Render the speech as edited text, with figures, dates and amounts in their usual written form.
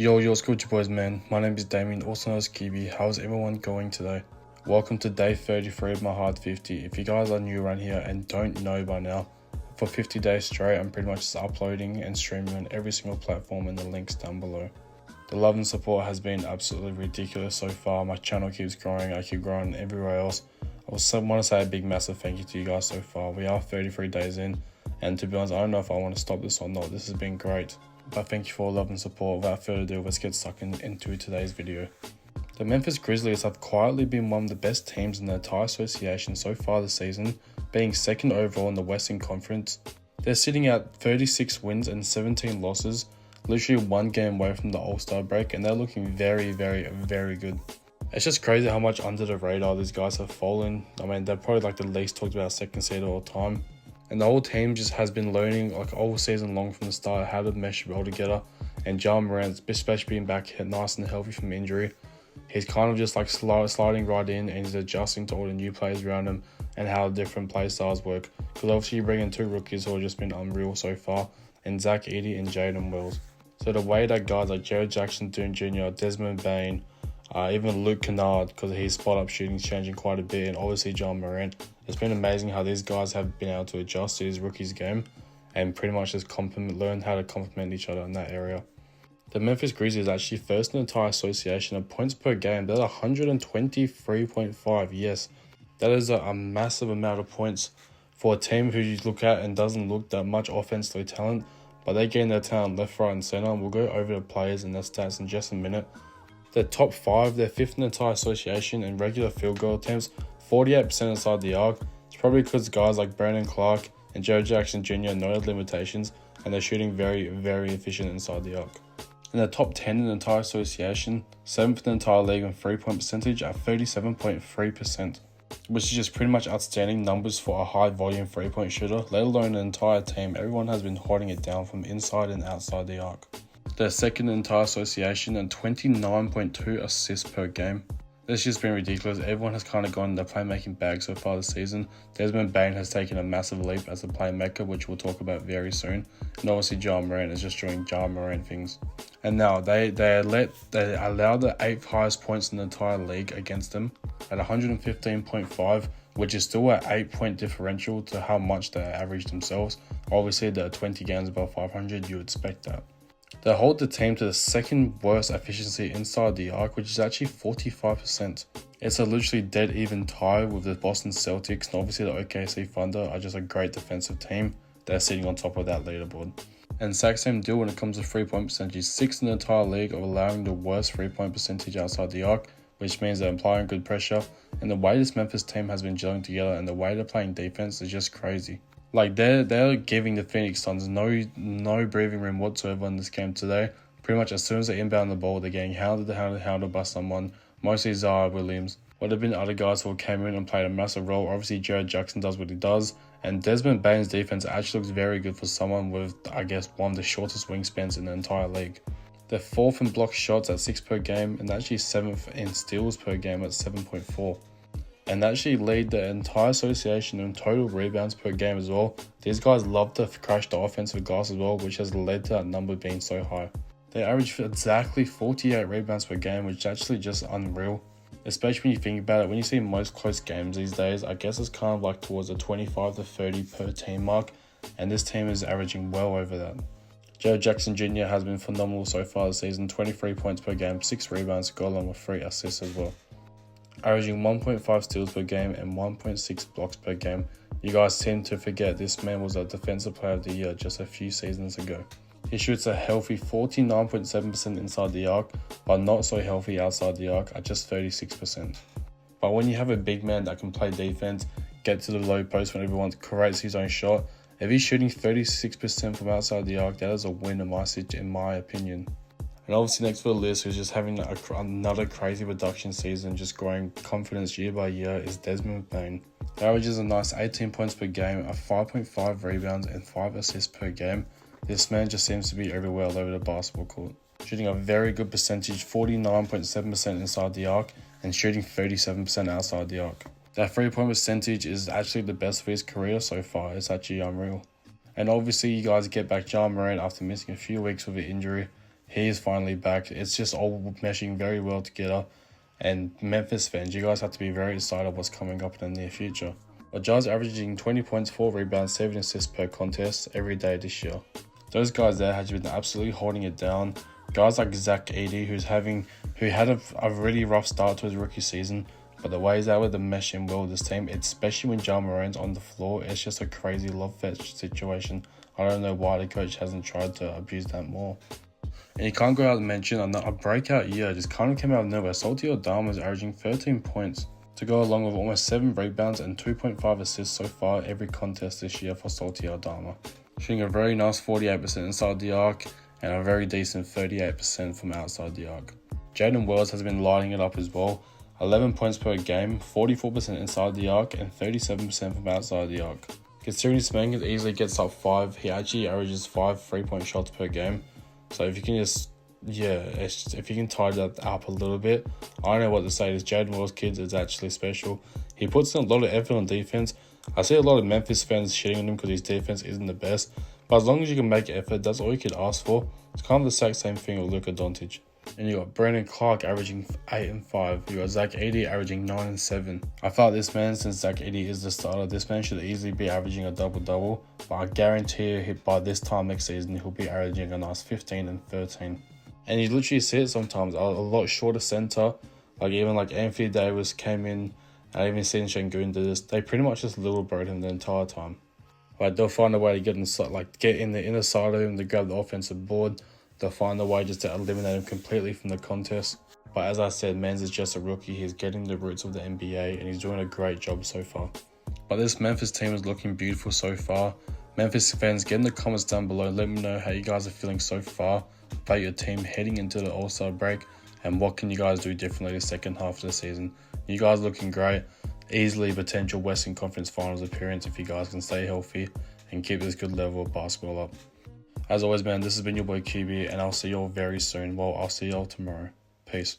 Yo, what's good, you boys, man? My name is Damien, also known as qybii. How's everyone going today? Welcome to day 33 of my hard 50. If you guys are new around here and don't know by now, for 50 days straight, I'm pretty much just uploading and streaming on every single platform in the links down below. The love and support has been absolutely ridiculous so far. My channel keeps growing, I keep growing everywhere else. I want to say a big massive thank you to you guys so far. We are 33 days in, and to be honest, I don't know if I want to stop this or not. This has been great. But thank you for all love and support. Without further ado, let's get stuck into today's video. The Memphis Grizzlies have quietly been one of the best teams in the entire association so far this season, being second overall in the Western Conference. They're sitting at 36 wins and 17 losses, literally one game away from the All-Star break, and they're looking very good. It's just crazy how much under the radar these guys have fallen. I mean, they're probably like the least talked about second seed of all time. And the whole team just has been learning like all season long from the start how to mesh well together. And Ja Morant, especially being back nice and healthy from injury, he's kind of just like sliding right in, and he's adjusting to all the new players around him and how different play styles work. Because obviously you bring in two rookies who have just been unreal so far, and Zach Edey and Jaden Wills. So the way that guys like Jared Jackson Jr., Desmond Bain, even Luke Kennard, because his spot-up shooting is changing quite a bit, and obviously Ja Morant. It's been amazing how these guys have been able to adjust to his rookie's game and pretty much just learn how to complement each other in that area. The Memphis Grizzlies are actually first in the entire association of points per game. That's 123.5. Yes, that is a massive amount of points for a team who you look at and doesn't look that much offensively talent, but they gain their talent left, right, and center. And we'll go over the players and their stats in just a minute. They're top 5, they're 5th in the entire association in regular field goal attempts, 48% inside the arc. It's probably because guys like Brandon Clark and Jared Jackson Jr. know the limitations, and they're shooting very efficient inside the arc. In the top 10 in the entire association, 7th in the entire league in 3-point percentage at 37.3%, which is just pretty much outstanding numbers for a high volume 3-point shooter, let alone an entire team. Everyone has been holding it down from inside and outside the arc. They're second in the entire association and 29.2 assists per game. This has just been ridiculous. Everyone has kind of gone in the playmaking bag so far this season. Desmond Bain has taken a massive leap as a playmaker, which we'll talk about very soon. And obviously Ja Morant is just doing Ja Morant things. And now they allow the 8th highest points in the entire league against them at 115.5, which is still an 8-point differential to how much they average themselves. Obviously, they're 20 games above 500, you expect that. They hold the team to the second worst efficiency inside the arc, which is actually 45%. It's a literally dead even tie with the Boston Celtics, and obviously the OKC Thunder are just a great defensive team. They're sitting on top of that leaderboard. And exact same deal when it comes to 3-point percentage, 6th in the entire league of allowing the worst 3-point percentage outside the arc, which means they're applying good pressure. And the way this Memphis team has been gelling together and the way they're playing defense is just crazy. Like they're giving the Phoenix Suns no breathing room whatsoever in this game today. Pretty much as soon as they inbound the ball, they're getting hounded by someone, mostly Zara Williams. But there have been other guys who came in and played a massive role. Obviously Jared Jackson does what he does, and Desmond Bain's defense actually looks very good for someone with, I guess, one of the shortest wingspans in the entire league. They're 4th in block shots at 6 per game, and actually 7th in steals per game at 7.4. And actually lead the entire association in total rebounds per game as well. These guys love to crash the offensive glass as well, which has led to that number being so high. They average exactly 48 rebounds per game, which is actually just unreal. Especially when you think about it, when you see most close games these days, I guess it's kind of like towards a 25 to 30 per team mark, and this team is averaging well over that. Jared Jackson Jr. has been phenomenal so far this season, 23 points per game, 6 rebounds, go along with 3 assists as well. Averaging 1.5 steals per game and 1.6 blocks per game. You guys tend to forget this man was a defensive player of the year just a few seasons ago. He shoots a healthy 49.7% inside the arc, but not so healthy outside the arc at just 36%. But when you have a big man that can play defense, get to the low post when everyone creates his own shot, if he's shooting 36% from outside the arc, that is a win in my opinion. And obviously next for the list, who's just having another crazy production season, just growing confidence year by year, is Desmond Bain. He averages a nice 18 points per game, a 5.5 rebounds and 5 assists per game. This man just seems to be everywhere all over the basketball court. Shooting a very good percentage, 49.7% inside the arc and shooting 37% outside the arc. That 3-point percentage is actually the best for his career so far. It's actually unreal. And obviously you guys get back Ja Morant after missing a few weeks with an injury. He is finally back. It's just all meshing very well together. And Memphis fans, you guys have to be very excited what's coming up in the near future. Ja's averaging 20 points, 4 rebounds, 7 assists per contest every day this year. Those guys there have been absolutely holding it down. Guys like Zach Edey, who had a really rough start to his rookie season, but the way he's able to mesh in well with this team, especially when Ja Morant's on the floor, it's just a crazy love fetch situation. I don't know why the coach hasn't tried to abuse that more. And you can't go out and mention a breakout year just kind of came out of nowhere. Santi Aldama is averaging 13 points to go along with almost 7 rebounds and 2.5 assists so far every contest this year for Santi Aldama. Shooting a very nice 48% inside the arc and a very decent 38% from outside the arc. Jaden Wells has been lighting it up as well. 11 points per game, 44% inside the arc and 37% from outside the arc. Considering this man easily gets up 5, he actually averages 5 3-point shots per game. So if you can if you can tidy that up a little bit, I don't know what to say. This Jaden Wells kid is actually special. He puts in a lot of effort on defense. I see a lot of Memphis fans shitting on him because his defense isn't the best. But as long as you can make effort, that's all you could ask for. It's kind of the exact same thing with Luka Doncic. And you got Brandon Clark averaging 8 and 5. You got Zach Edey averaging 9 and 7. I thought this man, since Zach Edey is the starter, this man should easily be averaging a double-double. But I guarantee you by this time next season, he'll be averaging a nice 15 and 13. And you literally see it sometimes. A lot shorter center. Even Anthony Davis came in. I even seen Şengün do this. They pretty much just little broed him the entire time. They'll find a way to get in the inner side of him to grab the offensive board. They'll find a way just to eliminate him completely from the contest. But as I said, Mans is just a rookie. He's getting the roots of the NBA and he's doing a great job so far. But this Memphis team is looking beautiful so far. Memphis fans, get in the comments down below. Let me know how you guys are feeling so far about your team heading into the All-Star break and what can you guys do differently the second half of the season. You guys looking great. Easily potential Western Conference Finals appearance if you guys can stay healthy and keep this good level of basketball up. As always, man, this has been your boy qybii, and I'll see y'all very soon. Well, I'll see y'all tomorrow. Peace.